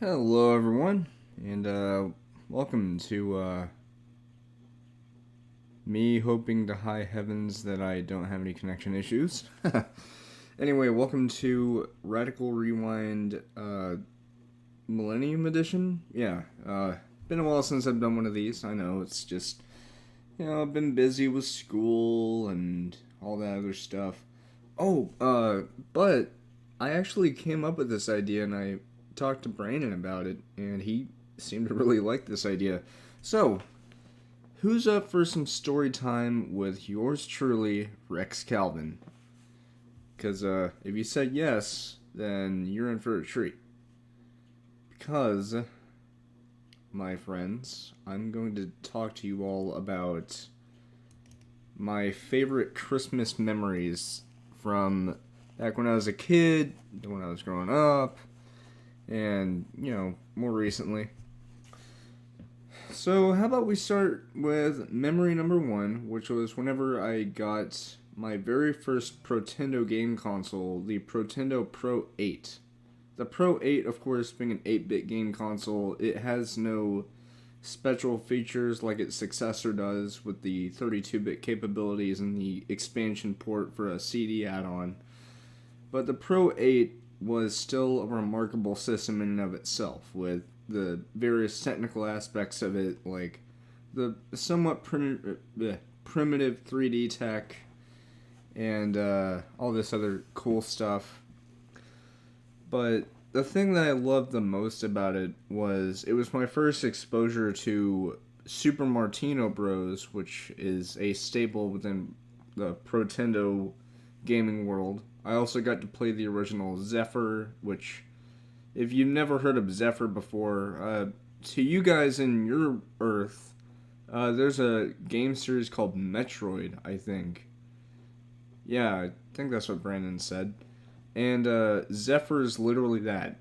Hello, everyone, and welcome to me hoping to high heavens that I don't have any connection issues. Anyway, welcome to Radical Rewind Millennium Edition. Yeah, been a while since I've done one of these. I know it's just, I've been busy with school and all that other stuff. Oh, but I actually came up with this idea and I talked to Brandon about it, and he seemed to really like this idea. So, who's up for some story time with yours truly, Rex Calvin? Because if you said yes, then you're in for a treat. Because, my friends, I'm going to talk to you all about my favorite Christmas memories from back when I was a kid, when I was growing up, and, more recently. So, how about we start with memory number one, which was whenever I got my very first Protendo game console, the Protendo Pro 8. The Pro 8, of course, being an 8-bit game console, it has no special features like its successor does with the 32-bit capabilities and the expansion port for a CD add-on. But the Pro 8 was still a remarkable system in and of itself, with the various technical aspects of it, like the somewhat primitive 3D tech and all this other cool stuff. But the thing that I loved the most about it was my first exposure to Super Martino Bros, which is a staple within the Protendo gaming world. I also got to play the original Zephyr, which, if you've never heard of Zephyr before, to you guys in your Earth, there's a game series called Metroid, I think. Yeah, I think that's what Brandon said. And Zephyr is literally that.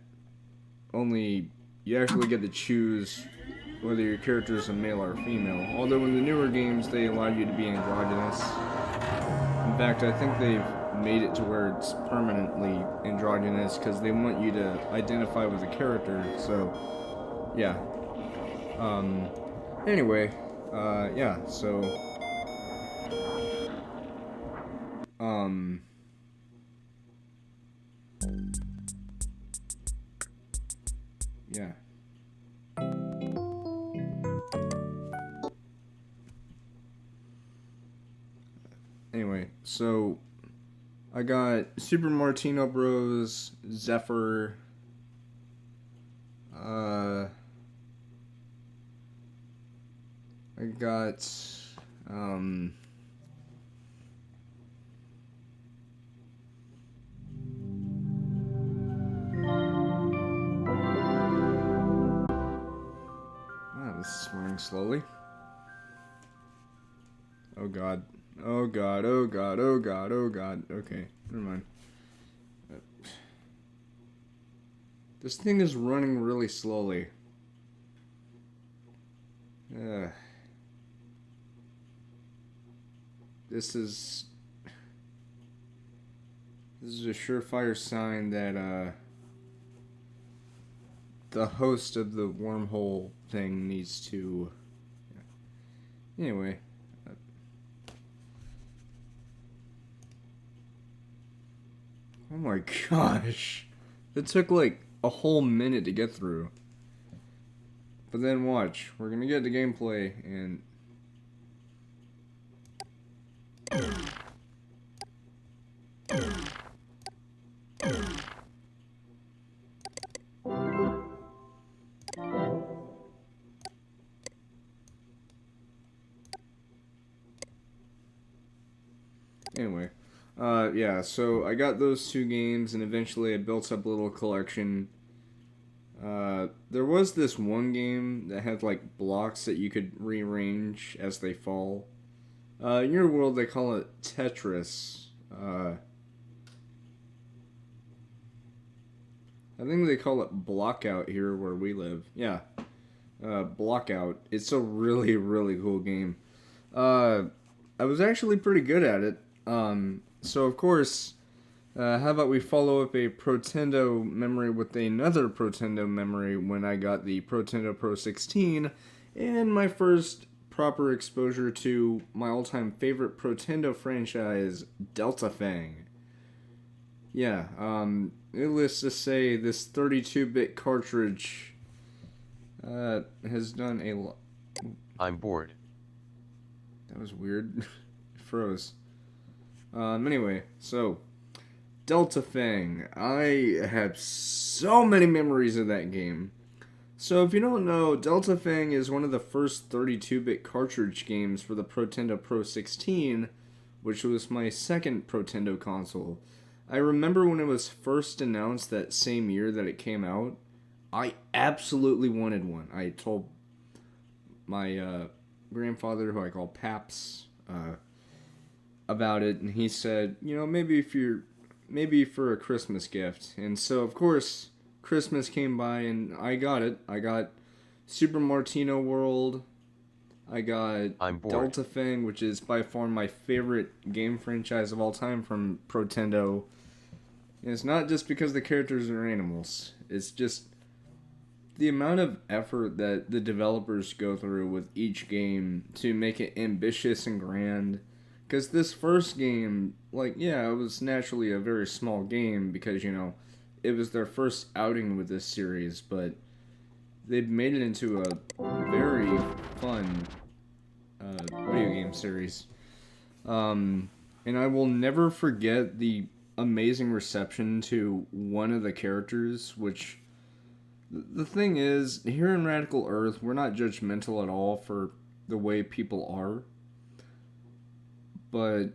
Only you actually get to choose whether your character is a male or a female. Although in the newer games, they allow you to be androgynous. In fact, I think they've made it to where it's permanently androgynous because they want you to identify with the character. So, yeah. Anyway, yeah. So, yeah. Anyway, so I got Super Martino Bros, Zephyr, I got, wow, this is running slowly. Oh god. Oh god, oh god, oh god, oh god. Okay, never mind. This thing is running really slowly. This is a surefire sign that the host of the wormhole thing needs to. Anyway. Oh my gosh. It took like a whole minute to get through. But then watch. We're gonna get to gameplay and. Anyway. Yeah, so I got those two games, and eventually I built up a little collection. There was this one game that had, like, blocks that you could rearrange as they fall. In your world, they call it Tetris. I think they call it Blockout here where we live. Yeah, Blockout. It's a really, really cool game. I was actually pretty good at it. So, of course, How about we follow up a Protendo memory with another Protendo memory when I got the Protendo Pro 16 and my first proper exposure to my all-time favorite Protendo franchise, Delta Fang. Yeah, needless to say, this 32-bit cartridge has done a lot. I'm bored. That was weird. It froze. Anyway, so Delta Fang. I have so many memories of that game. So if you don't know, Delta Fang is one of the first 32-bit cartridge games for the Protendo Pro 16, which was my second Protendo console. I remember when it was first announced that same year that it came out, I absolutely wanted one. I told my grandfather, who I call Paps, about it, and he said, maybe for a Christmas gift. And so, of course, Christmas came by, and I got it. I got Super Martino World. I got Delta Fang, which is by far my favorite game franchise of all time from Protendo. And it's not just because the characters are animals. It's just the amount of effort that the developers go through with each game to make it ambitious and grand. Because this first game, it was naturally a very small game because, it was their first outing with this series, but they've made it into a very fun video game series. And I will never forget the amazing reception to one of the characters, which the thing is, here in Radical Earth, we're not judgmental at all for the way people are. But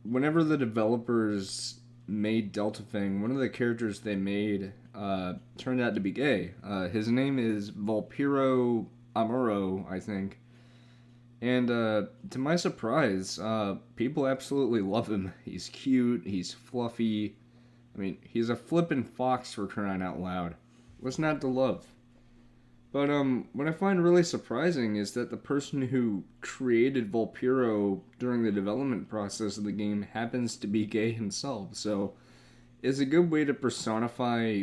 whenever the developers made Delta Fang, one of the characters they made turned out to be gay. His name is Volpiro Amuro, I think. And to my surprise, people absolutely love him. He's cute, he's fluffy. I mean, he's a flippin' fox for crying out loud. What's not to love? But what I find really surprising is that the person who created Volpiro during the development process of the game happens to be gay himself. So it's a good way to personify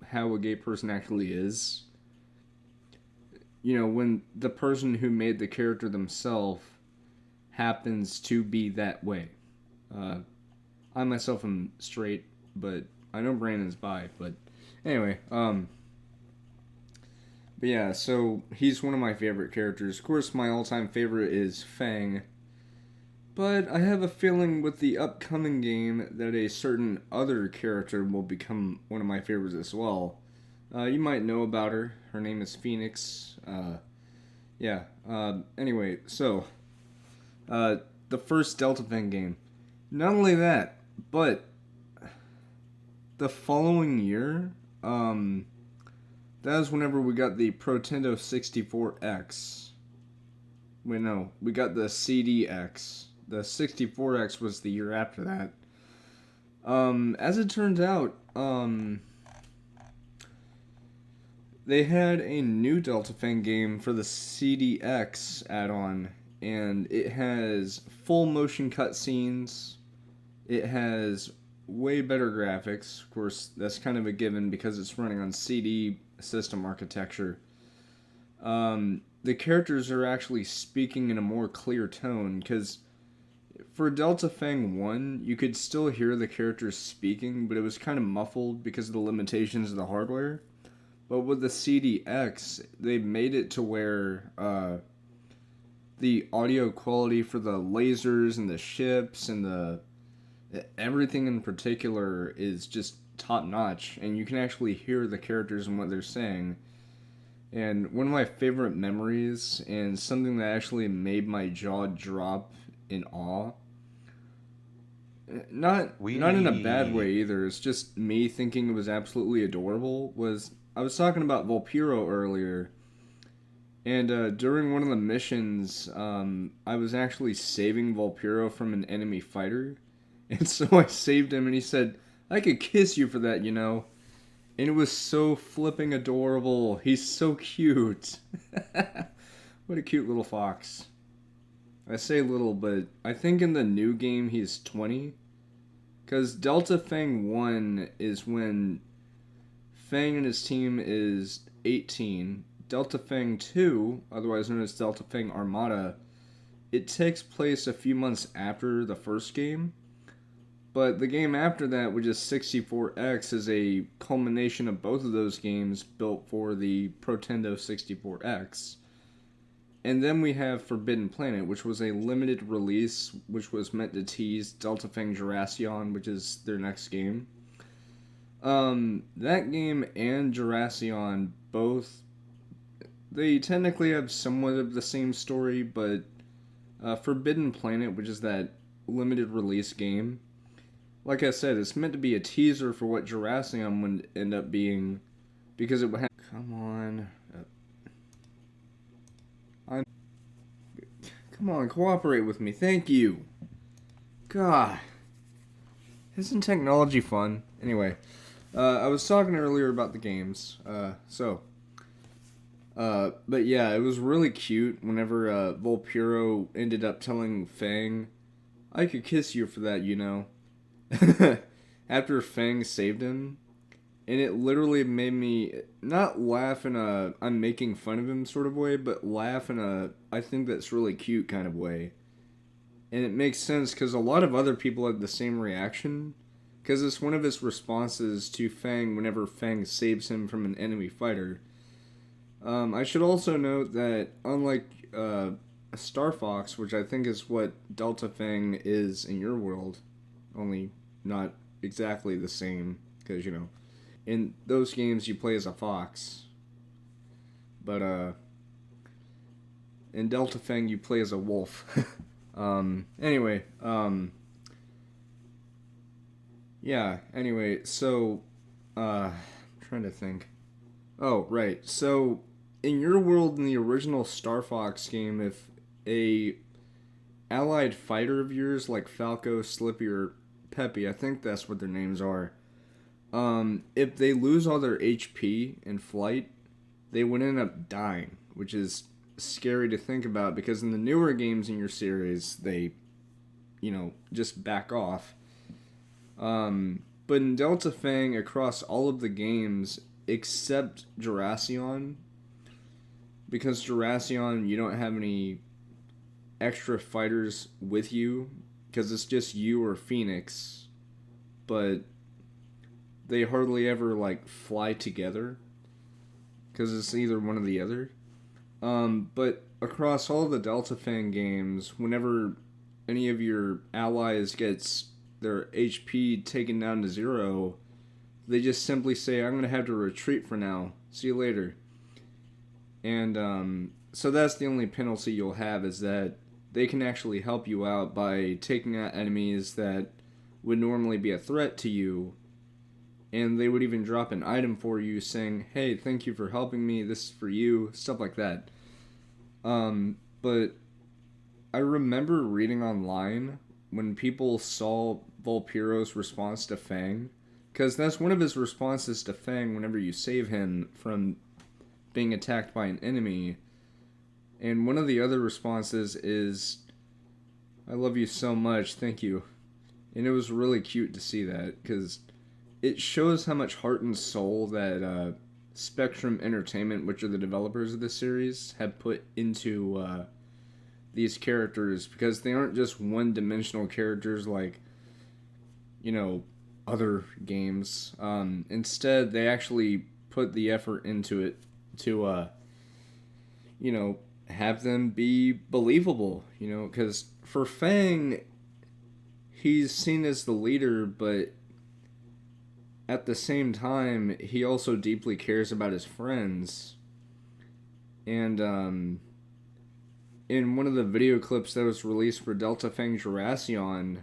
how a gay person actually is. When the person who made the character themselves happens to be that way. I myself am straight, but I know Brandon's bi. But anyway, But yeah, so he's one of my favorite characters. Of course, my all-time favorite is Fang. But I have a feeling with the upcoming game that a certain other character will become one of my favorites as well. You might know about her. Her name is Phoenix. Anyway, so the first Delta Fang game. Not only that, but the following year, that was whenever we got the Protendo 64X. Wait, no, we got the CDX. The 64X was the year after that. As it turns out, they had a new Delta Fang game for the CDX add-on, and it has full motion cutscenes. It has way better graphics. Of course, that's kind of a given because it's running on CD system architecture. The characters are actually speaking in a more clear tone, because for Delta Fang 1, you could still hear the characters speaking, but it was kind of muffled because of the limitations of the hardware. But with the CDX, they made it to where the audio quality for the lasers and the ships and the everything in particular is just top notch, and you can actually hear the characters and what they're saying. And one of my favorite memories, and something that actually made my jaw drop in awe, not in a bad way either, it's just me thinking it was absolutely adorable, was I was talking about Volpiro earlier, and during one of the missions, I was actually saving Volpiro from an enemy fighter, and so I saved him, and he said, "I could kiss you for that, you know." And it was so flipping adorable. He's so cute. What a cute little fox. I say little, but I think in the new game he's 20. Because Delta Fang 1 is when Fang and his team is 18. Delta Fang 2, otherwise known as Delta Fang Armada, it takes place a few months after the first game. But the game after that, which is 64X, is a culmination of both of those games built for the Protendo 64X. And then we have Forbidden Planet, which was a limited release, which was meant to tease Delta Fang Jurassion, which is their next game. That game and Jurassion both, they technically have somewhat of the same story, but Forbidden Planet, which is that limited release game, like I said, it's meant to be a teaser for what Jurassion would end up being, because it would have... Come on. Come on, cooperate with me. Thank you. God. Isn't technology fun? Anyway, I was talking earlier about the games. But yeah, it was really cute whenever Volpiro ended up telling Fang, I could kiss you for that, you know. After Fang saved him. And it literally made me not laugh in a I'm making fun of him sort of way, but laugh in a I think that's really cute kind of way. And it makes sense because a lot of other people had the same reaction. Because it's one of his responses to Fang whenever Fang saves him from an enemy fighter. I should also note that unlike Star Fox, which I think is what Delta Fang is in your world, only not exactly the same, because, you know, in those games you play as a fox. But, in Delta Fang you play as a wolf. Anyway, yeah, anyway, so, I'm trying to think. Oh, right, so, in your world in the original Star Fox game, if a allied fighter of yours, like Falco, Slippy, or Peppy, I think that's what their names are, if they lose all their HP in flight, they would end up dying, which is scary to think about because in the newer games in your series, they, you know, just back off. But in Delta Fang, across all of the games, except Jurassion, because Jurassion, you don't have any extra fighters with you, because it's just you or Phoenix, but they hardly ever, like, fly together, because it's either one or the other. But across all the Delta Fang games, whenever any of your allies gets their HP taken down to 0, they just simply say, I'm going to have to retreat for now. See you later. And, so that's the only penalty you'll have, is that they can actually help you out by taking out enemies that would normally be a threat to you. And they would even drop an item for you saying, hey, thank you for helping me, this is for you, stuff like that. But I remember reading online when people saw Volpiro's response to Fang, because that's one of his responses to Fang whenever you save him from being attacked by an enemy. And one of the other responses is, I love you so much, thank you. And it was really cute to see that, because it shows how much heart and soul that Spectrum Entertainment, which are the developers of this series, have put into these characters, because they aren't just one-dimensional characters like, you know, other games. Instead, they actually put the effort into it to, you know, have them be believable, you know, because for Fang, he's seen as the leader, but at the same time, he also deeply cares about his friends. And, in one of the video clips that was released for Delta Fang Jurassion,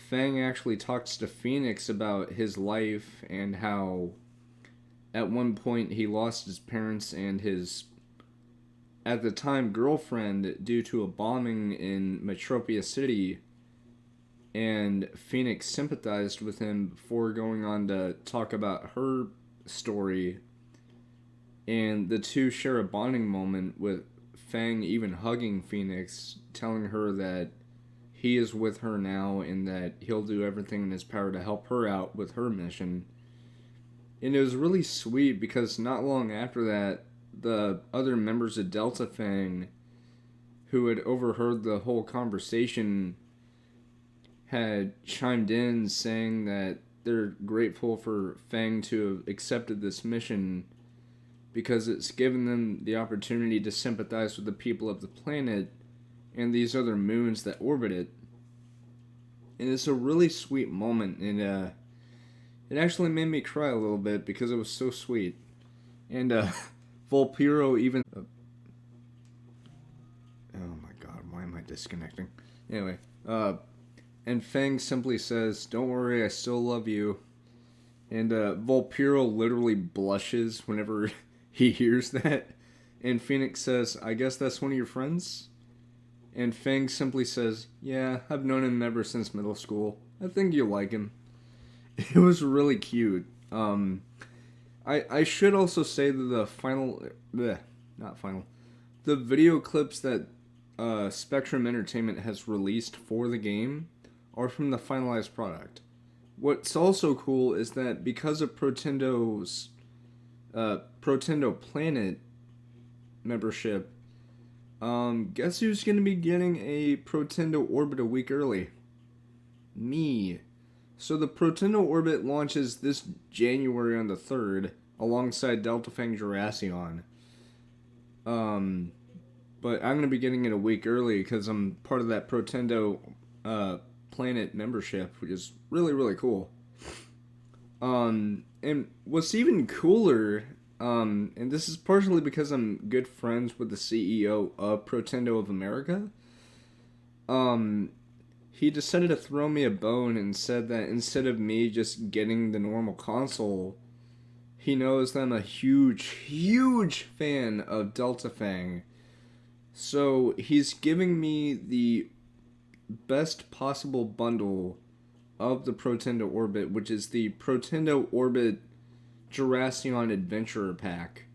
Fang actually talks to Phoenix about his life and how at one point he lost his parents and his, at the time, girlfriend due to a bombing in Metropia City, and Phoenix sympathized with him before going on to talk about her story, and the two share a bonding moment with Fang even hugging Phoenix, telling her that he is with her now and that he'll do everything in his power to help her out with her mission. And it was really sweet because not long after that, the other members of Delta Fang who had overheard the whole conversation had chimed in saying that they're grateful for Fang to have accepted this mission because it's given them the opportunity to sympathize with the people of the planet and these other moons that orbit it. And it's a really sweet moment, and it actually made me cry a little bit because it was so sweet. And Volpiro even... oh my god, why am I disconnecting? Anyway, and Fang simply says, "Don't worry, I still love you." And Volpiro literally blushes whenever he hears that. And Phoenix says, "I guess that's one of your friends?" And Fang simply says, "Yeah, I've known him ever since middle school. I think you'll like him." It was really cute. I should also say that the video clips that Spectrum Entertainment has released for the game are from the finalized product. What's also cool is that because of Protendo's Protendo Planet membership, guess who's going to be getting a Protendo Orbit a week early? Me. So the Protendo Orbit launches this January on the 3rd, alongside Delta Fang Jurassion. But I'm going to be getting it a week early because I'm part of that Protendo Planet membership, which is really, really cool. And what's even cooler, and this is partially because I'm good friends with the CEO of Protendo of America, he decided to throw me a bone and said that instead of me just getting the normal console, he knows that I'm a huge, huge fan of Delta Fang. So he's giving me the best possible bundle of the Protendo Orbit, which is the Protendo Orbit Jurassion Adventurer Pack,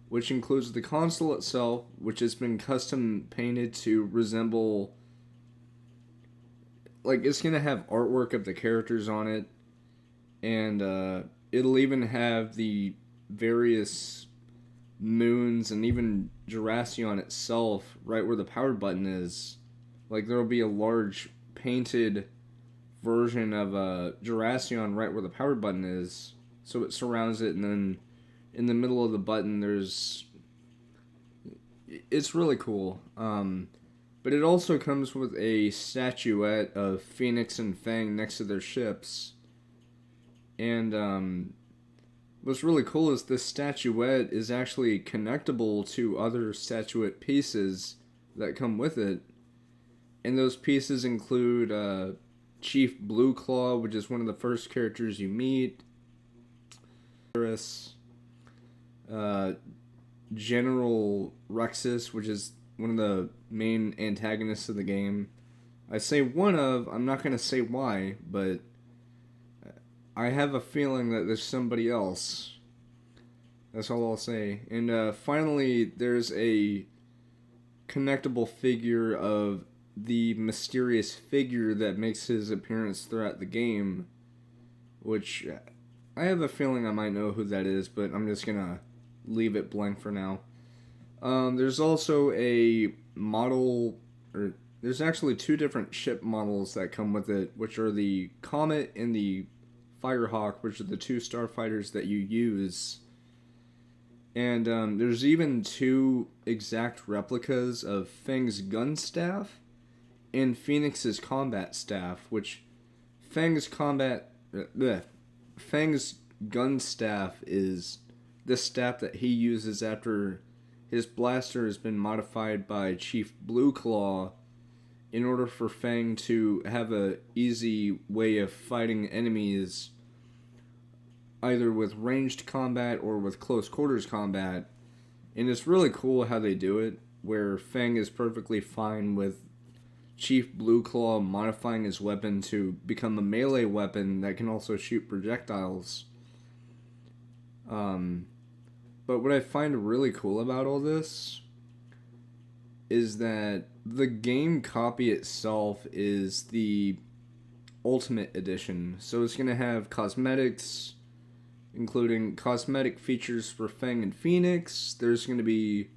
which includes the console itself, which has been custom painted to resemble... like, it's going to have artwork of the characters on it, and it'll even have the various moons and even Jurassion itself right where the power button is. Like, there'll be a large painted version of Jurassion right where the power button is, so it surrounds it, and then in the middle of the button there's... it's really cool. But it also comes with a statuette of Phoenix and Fang next to their ships. And what's really cool is this statuette is actually connectable to other statuette pieces that come with it. And those pieces include Chief Blue Claw, which is one of the first characters you meet. General Rexus, which is one of the main antagonists of the game. I say one of, I'm not going to say why, but I have a feeling that there's somebody else. That's all I'll say. And finally, there's a connectable figure of the mysterious figure that makes his appearance throughout the game, which I have a feeling I might know who that is, but I'm just going to leave it blank for now. There's also a model, or there's actually two different ship models that come with it, which are the Comet and the Firehawk, which are the two starfighters that you use. And there's even two exact replicas of Fang's gun staff and Phoenix's combat staff, which Fang's gun staff is the staff that he uses after his blaster has been modified by Chief Blue Claw in order for Fang to have a easy way of fighting enemies either with ranged combat or with close quarters combat. And it's really cool how they do it, where Fang is perfectly fine with Chief Blue Claw modifying his weapon to become a melee weapon that can also shoot projectiles. But what I find really cool about all this is that the game copy itself is the Ultimate Edition. So it's going to have cosmetics, including cosmetic features for Fang and Phoenix. There's going to be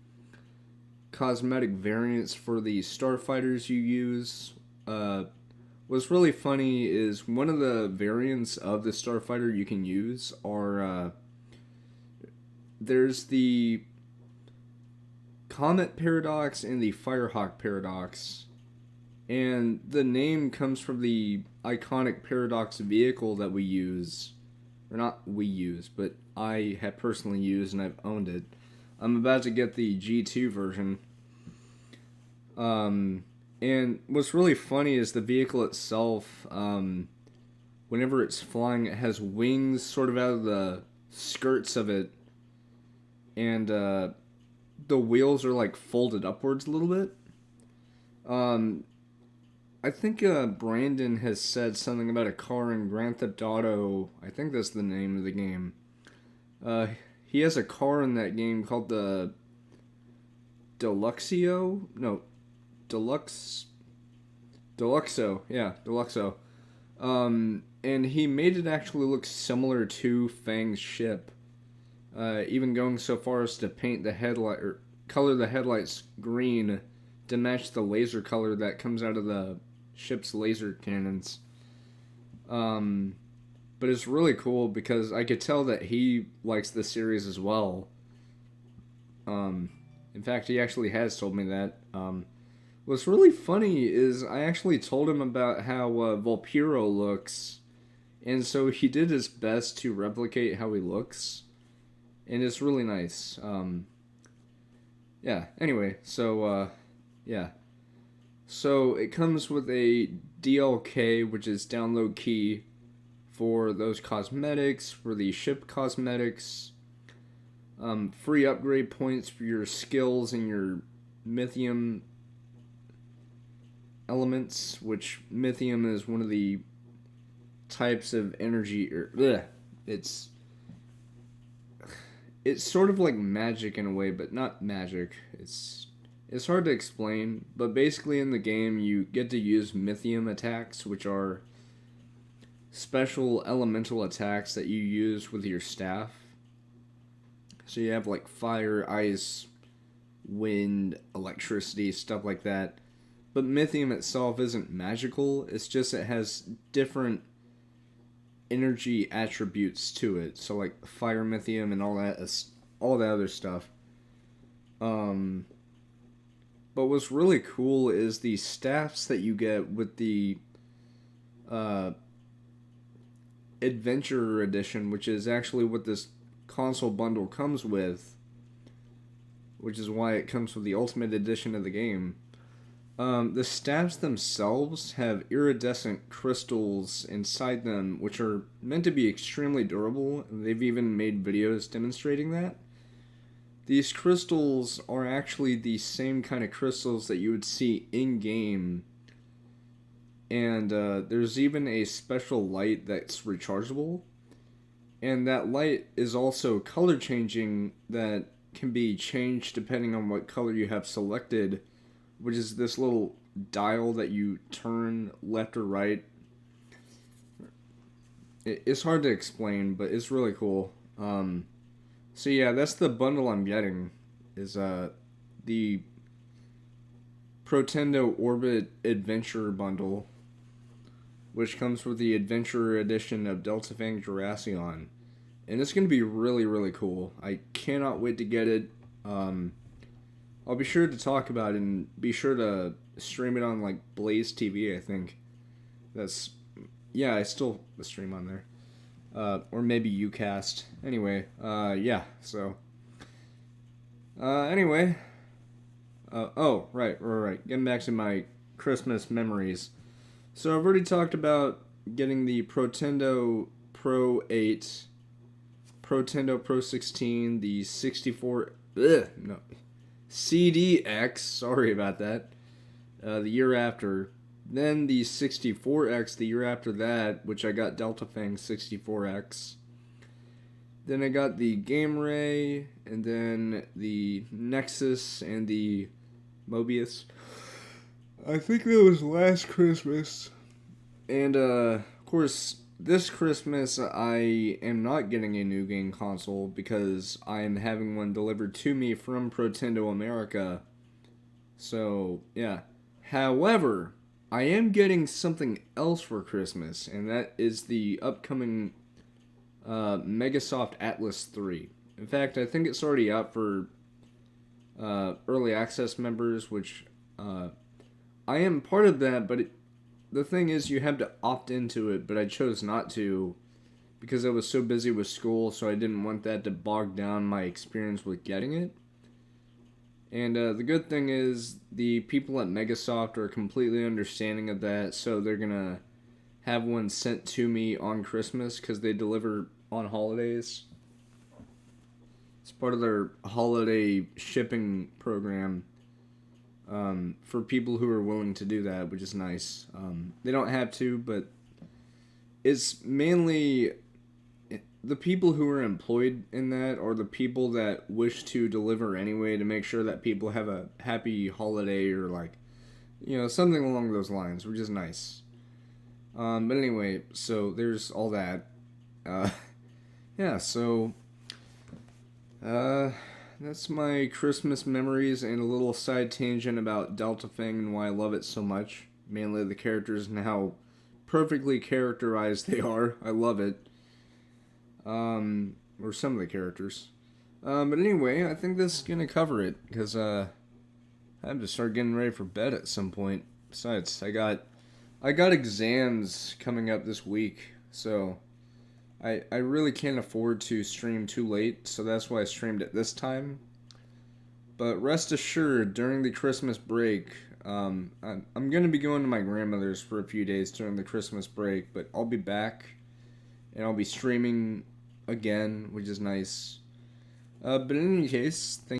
cosmetic variants for the starfighters you use. What's really funny is one of the variants of the starfighter you can use are there's the Comet Paradox and the Firehawk Paradox. And the name comes from the iconic Paradox vehicle that we use. Or not we use, but I have personally used and I've owned it. I'm about to get the G2 version. And what's really funny is the vehicle itself, whenever it's flying, it has wings sort of out of the skirts of it. And the wheels are like folded upwards a little bit. I think Brandon has said something about a car in Grand Theft Auto. I think that's the name of the game. He has a car in that game called the Deluxo. Yeah, Deluxo. And he made it actually look similar to Fang's ship. Even going so far as to paint the headlight or color the headlights green to match the laser color that comes out of the ship's laser cannons. But it's really cool because I could tell that he likes the series as well. In fact, he actually has told me that. What's really funny is I actually told him about how Volpiro looks, and so he did his best to replicate how he looks, and it's really nice. Yeah, anyway, so, yeah. So it comes with a DLK, which is download key, for those cosmetics, for the ship cosmetics, free upgrade points for your skills and your Mythium elements, which Mythium is one of the types of energy, it's sort of like magic in a way, but not magic. It's hard to explain, but basically in the game you get to use Mythium attacks, which are special elemental attacks that you use with your staff. So you have like fire, ice, wind, electricity, stuff like that. But Mythium itself isn't magical, it's just it has different energy attributes to it. So like fire Mythium and all that other stuff. But what's really cool is the staffs that you get with the Adventure Edition, which is actually what this console bundle comes with, which is why it comes with the Ultimate Edition of the game. The staffs themselves have iridescent crystals inside them, which are meant to be extremely durable. They've even made videos demonstrating that. These crystals are actually the same kind of crystals that you would see in-game. And there's even a special light that's rechargeable. And that light is also color changing, that can be changed depending on what color you have selected, which is this little dial that you turn left or right. It's hard to explain, but it's really cool. So yeah, that's the bundle I'm getting, is the Protendo Orbit Adventure Bundle, which comes with the Adventure Edition of Delta Fang Jurassion. And it's going to be really, really cool. I cannot wait to get it. I'll be sure to talk about it and be sure to stream it on like Blaze TV, I think. I still stream on there. Or maybe Ucast. Anyway, yeah, so. Anyway. Right. Getting back to my Christmas memories. So I've already talked about getting the Protendo Pro 8, Protendo Pro 16, the 64... CDX, sorry about that, the year after. Then the 64X the year after that, which I got Delta Fang 64X. Then I got the Game Ray, and then the Nexus and the Mobius. I think that was last Christmas. And, of course, this Christmas I am not getting a new game console because I am having one delivered to me from Protendo America. So, yeah. However, I am getting something else for Christmas, and that is the upcoming Megasoft Atlas 3. In fact, I think it's already out for early access members, which I am part of that, but the thing is you have to opt into it, but I chose not to because I was so busy with school, so I didn't want that to bog down my experience with getting it. And the good thing is the people at Megasoft are completely understanding of that, so they're going to have one sent to me on Christmas because they deliver on holidays. It's part of their holiday shipping program for people who are willing to do that, which is nice. They don't have to, but it's mainly the people who are employed in that or the people that wish to deliver anyway to make sure that people have a happy holiday or something along those lines, which is nice. But anyway, so there's all that. Yeah, so that's my Christmas memories and a little side tangent about Delta Fang and why I love it so much. Mainly the characters and how perfectly characterized they are. I love it. Or some of the characters. But anyway, I think this is gonna cover it because I have to start getting ready for bed at some point. Besides, I got exams coming up this week, so I really can't afford to stream too late, so that's why I streamed it this time. But rest assured, during the Christmas break, I'm going to be going to my grandmother's for a few days during the Christmas break, but I'll be back, and I'll be streaming again, which is nice. But in any case, thank